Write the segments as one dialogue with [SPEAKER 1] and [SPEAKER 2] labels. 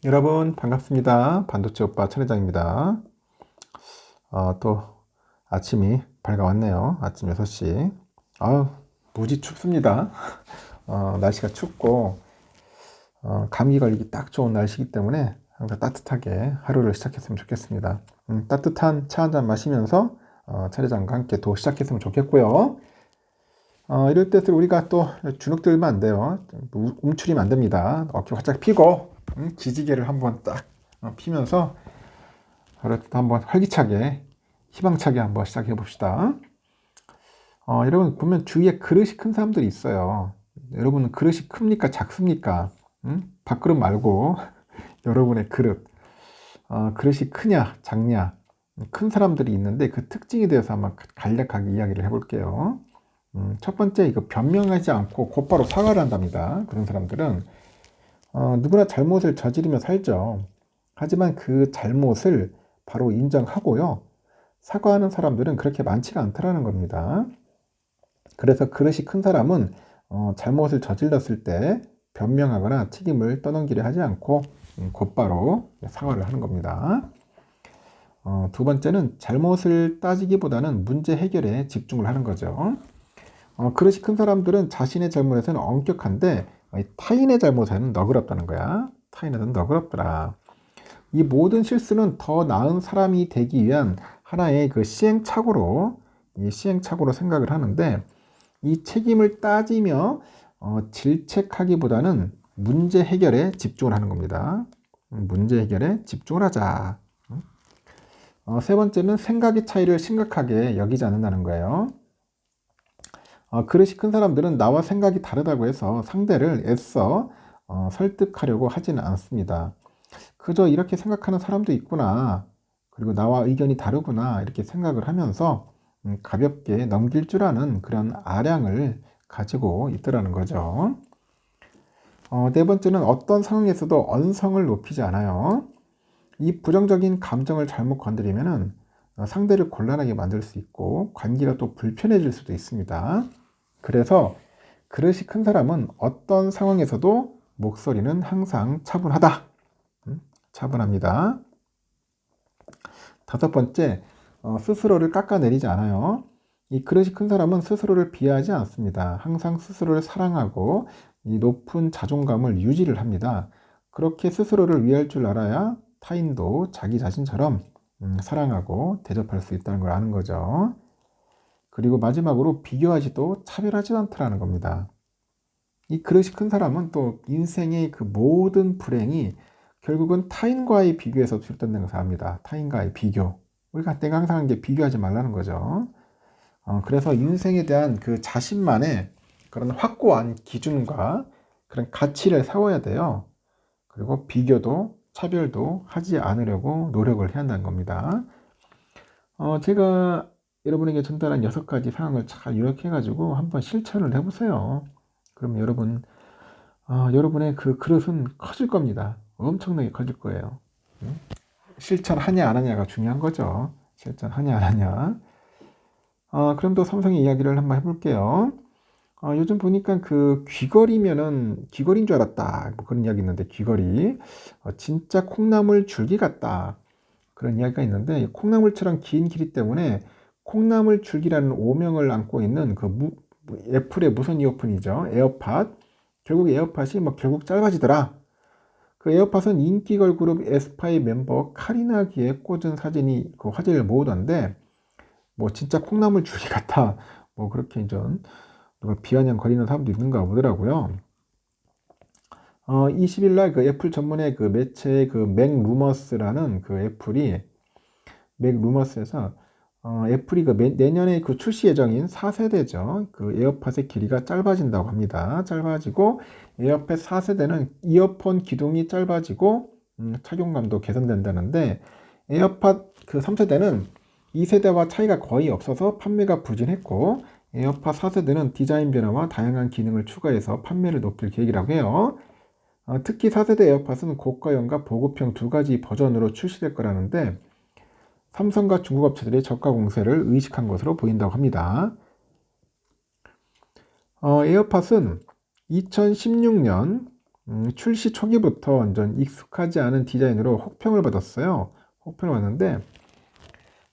[SPEAKER 1] 여러분 반갑습니다. 반도체 오빠 천회장입니다. 또 아침이 밝아왔네요. 아침 6시. 무지 춥습니다. 날씨가 춥고 감기 걸리기 딱 좋은 날씨이기 때문에 항상 따뜻하게 하루를 시작했으면 좋겠습니다. 따뜻한 차 한잔 마시면서 천회장과 함께 또 시작했으면 좋겠고요. 이럴 때일수록 우리가 또 주눅 들면 안 돼요. 움츠리면 안 됩니다. 어깨 활짝 펴고 기지개를 한번 딱 피면서 하루 한번 활기차게 희망차게 한번 시작해 봅시다. 여러분 보면 주위에 그릇이 큰 사람들이 있어요. 여러분은 그릇이 큽니까 작습니까? 밥그릇 말고 여러분의 그릇, 그릇이 크냐 작냐, 큰 사람들이 있는데 그 특징에 대해서 한번 간략하게 이야기를 해볼게요. 첫 번째, 이거 변명하지 않고 곧바로 사과를 한답니다. 그런 사람들은 누구나 잘못을 저지르며 살죠. 하지만 그 잘못을 바로 인정하고요. 사과하는 사람들은 그렇게 많지가 않더라는 겁니다. 그래서 그릇이 큰 사람은 잘못을 저질렀을 때 변명하거나 책임을 떠넘기려 하지 않고 곧바로 사과를 하는 겁니다. 두 번째는 잘못을 따지기보다는 문제 해결에 집중을 하는 거죠. 그릇이 큰 사람들은 자신의 잘못에서는 엄격한데 타인의 잘못에는 너그럽다는 거야. 타인에서는 너그럽더라. 이 모든 실수는 더 나은 사람이 되기 위한 하나의 그 시행착오로 생각을 하는데, 이 책임을 따지며 질책하기보다는 문제 해결에 집중을 하는 겁니다. 문제 해결에 집중을 하자. 세 번째는 생각의 차이를 심각하게 여기지 않는다는 거예요. 그릇이 큰 사람들은 나와 생각이 다르다고 해서 상대를 애써 설득하려고 하지는 않습니다. 그저 이렇게 생각하는 사람도 있구나, 그리고 나와 의견이 다르구나, 이렇게 생각을 하면서 가볍게 넘길 줄 아는 그런 아량을 가지고 있더라는 거죠. 네 번째는 어떤 상황에서도 언성을 높이지 않아요. 이 부정적인 감정을 잘못 건드리면은 상대를 곤란하게 만들 수 있고 관계가 또 불편해질 수도 있습니다. 그래서 그릇이 큰 사람은 어떤 상황에서도 목소리는 항상 차분하다. 차분합니다. 다섯 번째, 스스로를 깎아내리지 않아요. 이 그릇이 큰 사람은 스스로를 비하하지 않습니다. 항상 스스로를 사랑하고 이 높은 자존감을 유지를 합니다. 그렇게 스스로를 위할 줄 알아야 타인도 자기 자신처럼 사랑하고 대접할 수 있다는 걸 아는 거죠. 그리고 마지막으로 비교하지도 차별하지도 않더라는 겁니다. 이 그릇이 큰 사람은 또 인생의 그 모든 불행이 결국은 타인과의 비교에서 비롯된다는 것을 압니다. 타인과의 비교. 우리가 내가 항상 이제 비교하지 말라는 거죠. 그래서 인생에 대한 그 자신만의 그런 확고한 기준과 그런 가치를 세워야 돼요. 그리고 비교도 차별도 하지 않으려고 노력을 해야 한다는 겁니다. 제가 여러분에게 전달한 6가지 상황을 잘 요약해가지고 한번 실천을 해보세요. 그럼 여러분의 그 그릇은 커질 겁니다. 엄청나게 커질 거예요. 실천하냐 안 하냐가 중요한 거죠. 실천하냐 안 하냐. 그럼 또 삼성의 이야기를 한번 해볼게요. 요즘 보니까 그 귀걸이면은 귀걸이인 줄 알았다, 뭐 그런 이야기 있는데, 귀걸이 진짜 콩나물 줄기 같다, 그런 이야기가 있는데, 콩나물처럼 긴 길이 때문에 콩나물 줄기라는 오명을 안고 있는 그 애플의 무선 이어폰이죠, 에어팟. 결국 에어팟이 결국 짧아지더라. 그 에어팟은 인기 걸그룹 에스파의 멤버 카리나 귀에 꽂은 사진이 그 화제를 모으던데, 뭐 진짜 콩나물 줄기 같아, 뭐 그렇게 좀 누가 비아냥거리는 사람도 있는가 보더라고요. 20일 날 그 애플 전문의 그 매체 그 맥루머스라는 그 애플이 맥루머스에서 애플이 그 내년에 그 출시 예정인 4세대죠. 그 에어팟의 길이가 짧아진다고 합니다. 짧아지고 에어팟 4세대는 이어폰 기둥이 짧아지고 착용감도 개선된다는데, 에어팟 그 3세대는 2세대와 차이가 거의 없어서 판매가 부진했고, 에어팟 4세대는 디자인 변화와 다양한 기능을 추가해서 판매를 높일 계획이라고 해요. 특히 4세대 에어팟은 고가형과 보급형 두 가지 버전으로 출시될 거라는데, 삼성과 중국 업체들이 저가 공세를 의식한 것으로 보인다고 합니다. 에어팟은 2016년 출시 초기부터 완전 익숙하지 않은 디자인으로 혹평을 받았어요. 혹평을 받는데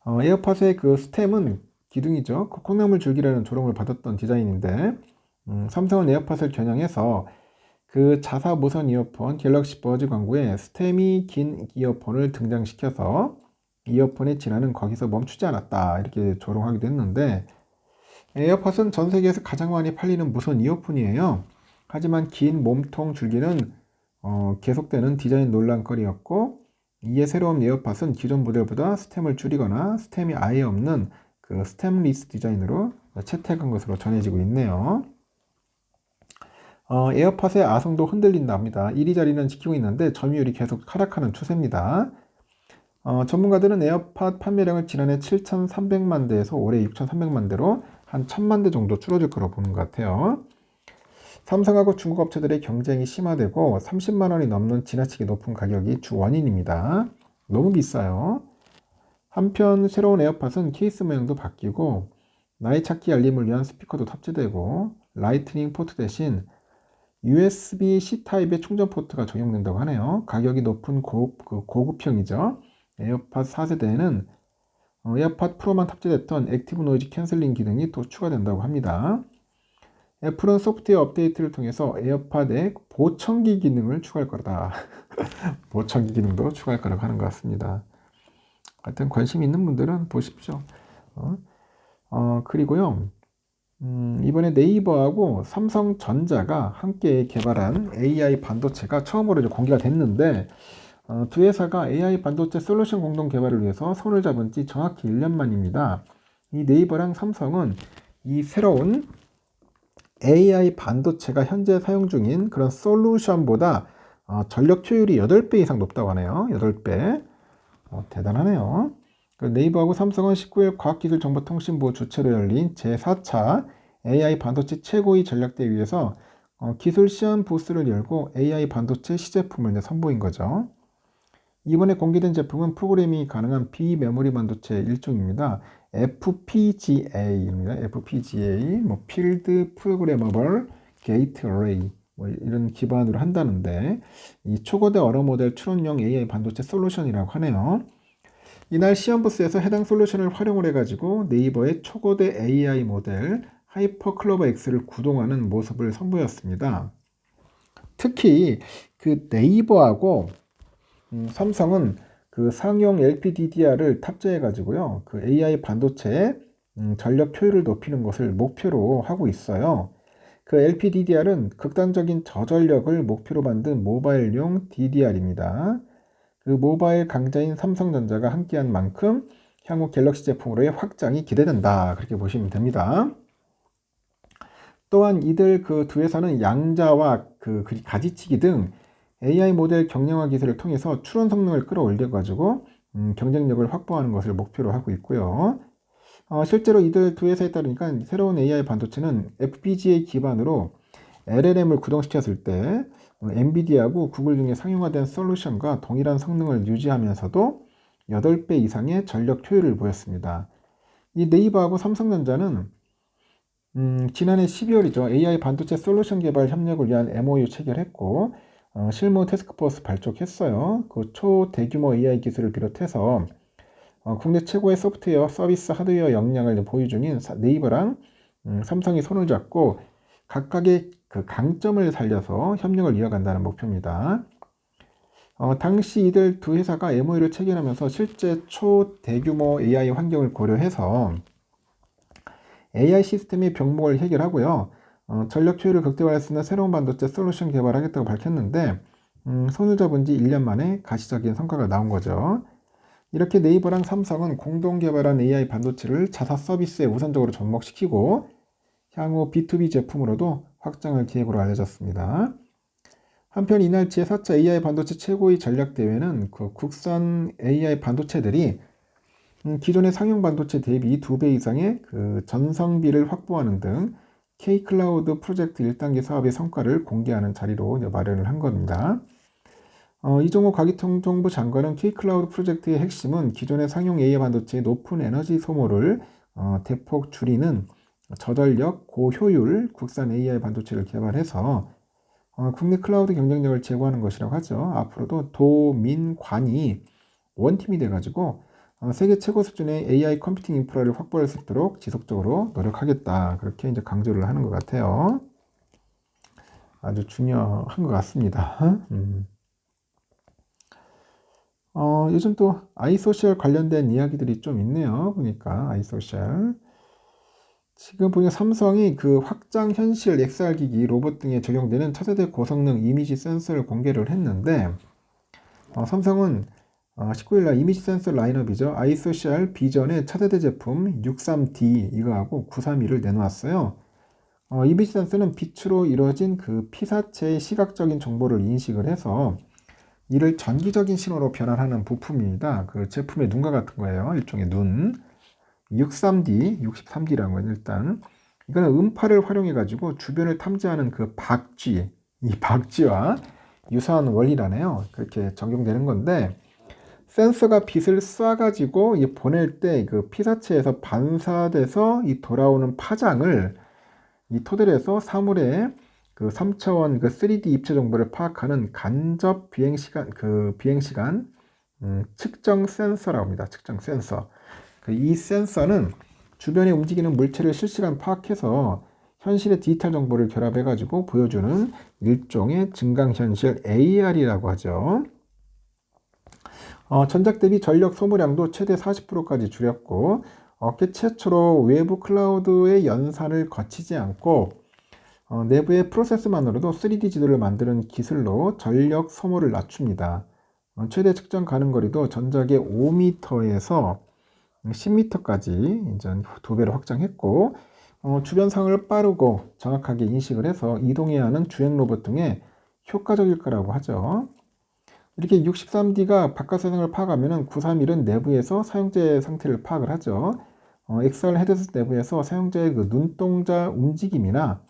[SPEAKER 1] 에어팟의 그 스템은 기둥이죠. 그 콩나물 줄기라는 조롱을 받았던 디자인인데 삼성은 에어팟을 겨냥해서 그 자사 무선 이어폰 갤럭시 버즈 광고에 스템이 긴 이어폰을 등장시켜서 이어폰의 진화는 거기서 멈추지 않았다 이렇게 조롱하기도 했는데 에어팟은 전 세계에서 가장 많이 팔리는 무선 이어폰이에요. 하지만 긴 몸통 줄기는 계속되는 디자인 논란거리였고 이에 새로운 에어팟은 기존 모델보다 스템을 줄이거나 스템이 아예 없는 그 스템리스 디자인으로 채택한 것으로 전해지고 있네요. 에어팟의 아성도 흔들린다 합니다. 이리저리는 지키고 있는데 점유율이 계속 하락하는 추세입니다. 전문가들은 에어팟 판매량을 지난해 7,300만 대에서 올해 6,300만 대로 한 1,000만 대 정도 줄어들 거로 보는 것 같아요. 삼성하고 중국 업체들의 경쟁이 심화되고 30만 원이 넘는 지나치게 높은 가격이 주 원인입니다. 너무 비싸요. 한편 새로운 에어팟은 케이스 모양도 바뀌고 나이 찾기 알림을 위한 스피커도 탑재되고 라이트닝 포트 대신 USB-C 타입의 충전 포트가 적용된다고 하네요. 가격이 높은 고급형이죠. 에어팟 4세대에는 에어팟 프로만 탑재됐던 액티브 노이즈 캔슬링 기능이 또 추가된다고 합니다. 애플은 소프트웨어 업데이트를 통해서 에어팟에 보청기 기능을 추가할 거다. 보청기 기능도 추가할 거라고 하는 것 같습니다. 하여튼 관심 있는 분들은 보십시오. 그리고요. 이번에 네이버하고 삼성전자가 함께 개발한 AI 반도체가 처음으로 이제 공개가 됐는데 두 회사가 AI 반도체 솔루션 공동 개발을 위해서 손을 잡은 지 정확히 1년 만입니다. 이 네이버랑 삼성은 이 새로운 AI 반도체가 현재 사용 중인 그런 솔루션보다 전력 효율이 8배 이상 높다고 하네요. 8배. 대단하네요. 네이버하고 삼성은 19일 과학기술정보통신부 주최로 열린 제4차 AI 반도체 최고위 전략대회에서 기술 시연 부스를 열고 AI 반도체 시제품을 선보인 거죠. 이번에 공개된 제품은 프로그래밍이 가능한 비메모리 반도체 일종입니다. FPGA입니다. FPGA, Field Programmable Gate Array 이런 기반으로 한다는데 이 초거대 언어 모델 추론형 AI 반도체 솔루션이라고 하네요. 이날 시험 부스에서 해당 솔루션을 활용을 해가지고 네이버의 초거대 AI 모델 하이퍼클로버 X를 구동하는 모습을 선보였습니다. 특히 그 네이버하고 삼성은 그 상용 LPDDR을 탑재해 가지고요. 그 AI 반도체의 전력 효율을 높이는 것을 목표로 하고 있어요. 그 LPDDR은 극단적인 저전력을 목표로 만든 모바일용 DDR입니다. 그 모바일 강자인 삼성전자가 함께한 만큼 향후 갤럭시 제품으로의 확장이 기대된다. 그렇게 보시면 됩니다. 또한 이들 그 두 회사는 양자와 그 가지치기 등 AI 모델 경량화 기술을 통해서 추론 성능을 끌어올려 가지고 경쟁력을 확보하는 것을 목표로 하고 있고요. 실제로 이들 두 회사에 따르니까 새로운 AI 반도체는 FPGA 기반으로 LLM을 구동시켰을 때 엔비디아하고 구글 중에 상용화된 솔루션과 동일한 성능을 유지하면서도 8배 이상의 전력 효율을 보였습니다. 이 네이버하고 삼성전자는 지난해 12월이죠. AI 반도체 솔루션 개발 협력을 위한 MOU 체결했고 실무 태스크포스 발족했어요. 그 초대규모 AI 기술을 비롯해서 국내 최고의 소프트웨어 서비스 하드웨어 역량을 보유 중인 네이버랑 삼성이 손을 잡고 각각의 그 강점을 살려서 협력을 이어간다는 목표입니다. 당시 이들 두 회사가 MOU를 체결하면서 실제 초대규모 AI 환경을 고려해서 AI 시스템의 병목을 해결하고요. 전력 효율을 극대화할 수 있는 새로운 반도체 솔루션 개발하겠다고 밝혔는데 손을 잡은 지 1년 만에 가시적인 성과가 나온 거죠. 이렇게 네이버랑 삼성은 공동 개발한 AI 반도체를 자사 서비스에 우선적으로 접목시키고 향후 B2B 제품으로도 확장할 계획으로 알려졌습니다. 한편 이날 제4차 AI 반도체 최고위 전략대회는 그 국산 AI 반도체들이 기존의 상용 반도체 대비 2배 이상의 그 전성비를 확보하는 등 K-클라우드 프로젝트 1단계 사업의 성과를 공개하는 자리로 마련을 한 겁니다. 이종호 과기통정부 장관은 K-클라우드 프로젝트의 핵심은 기존의 상용 AI 반도체의 높은 에너지 소모를 대폭 줄이는 저전력, 고효율 국산 AI 반도체를 개발해서 국내 클라우드 경쟁력을 제고하는 것이라고 하죠. 앞으로도 도민관이 원팀이 돼가지고 세계 최고 수준의 AI 컴퓨팅 인프라를 확보할 수 있도록 지속적으로 노력하겠다. 그렇게 이제 강조를 하는 것 같아요. 아주 중요한 것 같습니다. 요즘 또 아이소셜 관련된 이야기들이 좀 있네요. 보니까 아이소셜. 지금 보니까 삼성이 그 확장 현실 XR 기기, 로봇 등에 적용되는 차세대 고성능 이미지 센서를 공개를 했는데, 삼성은 19일 날 이미지 센서 라인업이죠. 아이소셜 비전의 차세대 제품 63D 이거하고 931을 내놓았어요. 이미지 센서는 빛으로 이루어진 그 피사체의 시각적인 정보를 인식을 해서 이를 전기적인 신호로 변환하는 부품입니다. 그 제품의 눈과 같은 거예요. 일종의 눈. 63D라는 건 일단 이거는 음파를 활용해 가지고 주변을 탐지하는 그 박쥐, 이 박쥐와 유사한 원리라네요. 그렇게 적용되는 건데 센서가 빛을 쏴가지고 이 보낼 때 그 피사체에서 반사돼서 이 돌아오는 파장을 이 토대로 해서 사물의 그 3차원 그 3D 입체 정보를 파악하는 간접 비행시간 측정 센서라고 합니다. 측정 센서. 이 센서는 주변에 움직이는 물체를 실시간 파악해서 현실의 디지털 정보를 결합해가지고 보여주는 일종의 증강현실 AR이라고 하죠. 전작 대비 전력 소모량도 최대 40%까지 줄였고 업계 최초로 외부 클라우드의 연산을 거치지 않고 내부의 프로세스만으로도 3D 지도를 만드는 기술로 전력 소모를 낮춥니다. 최대 측정 가능 거리도 전작의 5m에서 10m까지 이제 2배로 확장했고 주변 상황을 빠르고 정확하게 인식을 해서 이동해야 하는 주행 로봇 등에 효과적일 거라고 하죠. 이렇게 63D가 바깥 세상을 파악하면 931은 내부에서 사용자의 상태를 파악을 하죠. XR 헤드셋 내부에서 사용자의 그 눈동자 움직임이나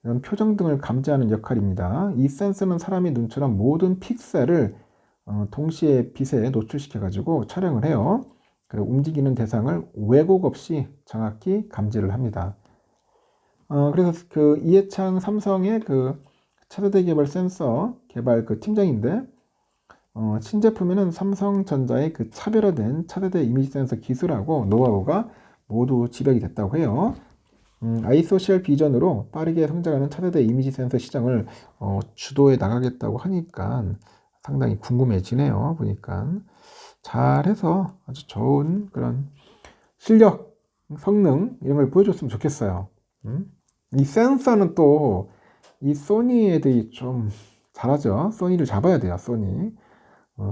[SPEAKER 1] 이런 표정 등을 감지하는 역할입니다. 이 센서는 사람의 눈처럼 모든 픽셀을 동시에 빛에 노출시켜 가지고 촬영을 해요. 그리고 움직이는 대상을 왜곡 없이 정확히 감지를 합니다. 그래서 그 이해창 삼성의 그 차세대 개발 센서 개발 그 팀장인데 신제품에는 삼성전자의 그 차별화된 차세대 이미지 센서 기술하고 노하우가 모두 집약이 됐다고 해요. 아이소셜 비전으로 빠르게 성장하는 차세대 이미지 센서 시장을 주도해 나가겠다고 하니까 상당히 궁금해지네요. 보니까 잘해서 아주 좋은 그런 실력, 성능 이런 걸 보여줬으면 좋겠어요. 이 센서는 또 이 소니 애들이 좀 잘하죠. 소니를 잡아야 돼요.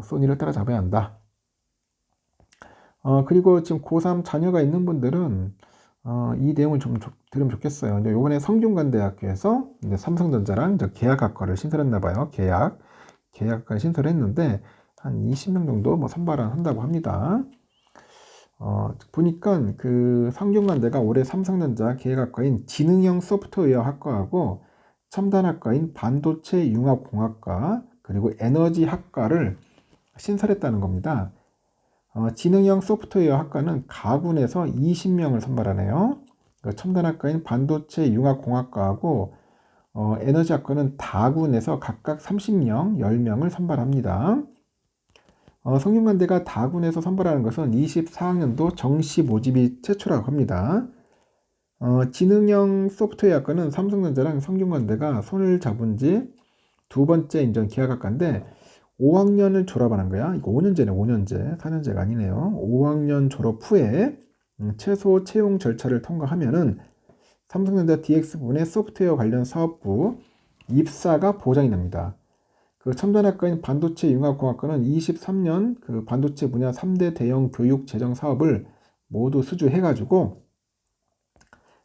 [SPEAKER 1] 소니를 따라잡아야 한다. 그리고 지금 고3 자녀가 있는 분들은 이 내용을 좀 들으면 좋겠어요. 이제 요번에 성균관대학교에서 이제 삼성전자랑 이제 계약학과를 신설했나 봐요. 계약학과를 신설했는데 한 20명 정도 뭐 선발을 한다고 합니다. 보니까 그 성균관대가 올해 삼성전자 계약학과인 지능형 소프트웨어 학과하고 첨단학과인 반도체 융합공학과 그리고 에너지학과를 신설했다는 겁니다. 지능형 소프트웨어 학과는 가군에서 20명을 선발하네요. 첨단학과인 반도체 융합공학과하고 에너지학과는 다군에서 각각 30명, 10명을 선발합니다. 성균관대가 다군에서 선발하는 것은 24학년도 정시 모집이 최초라고 합니다. 지능형 소프트웨어 학과는 삼성전자랑 성균관대가 손을 잡은 지 두 번째 인정 계약학과인데 5학년을 졸업하는 거야. 이거 5년제네, 5년제. 4년제가 아니네요. 5학년 졸업 후에 최소 채용 절차를 통과하면은 삼성전자 DX부문의 소프트웨어 관련 사업부 입사가 보장이 됩니다. 그 첨단학과인 반도체 융합공학과는 23년 그 반도체 분야 3대 대형 교육 재정 사업을 모두 수주해가지고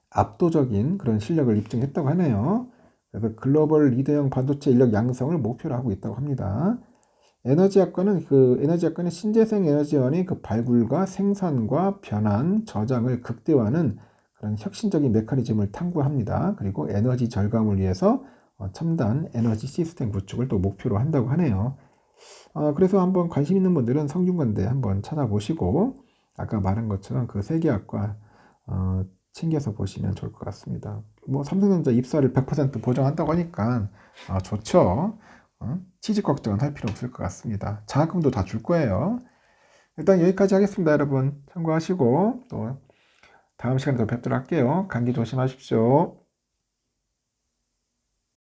[SPEAKER 1] 압도적인 그런 실력을 입증했다고 하네요. 그래서 글로벌 리더형 반도체 인력 양성을 목표로 하고 있다고 합니다. 에너지학과는 신재생 에너지원의 그 발굴과 생산과 변환, 저장을 극대화하는 그런 혁신적인 메커니즘을 탐구합니다. 그리고 에너지 절감을 위해서 첨단 에너지 시스템 구축을 또 목표로 한다고 하네요. 그래서 한번 관심 있는 분들은 성균관대 한번 찾아보시고 아까 말한 것처럼 그 세 개 학과 챙겨서 보시면 좋을 것 같습니다. 뭐 삼성전자 입사를 100% 보장한다고 하니까 좋죠. 취직 걱정은 할 필요 없을 것 같습니다. 장학금도 다 줄 거예요. 일단 여기까지 하겠습니다, 여러분. 참고하시고 또 다음 시간에 더 뵙도록 할게요. 감기 조심하십시오.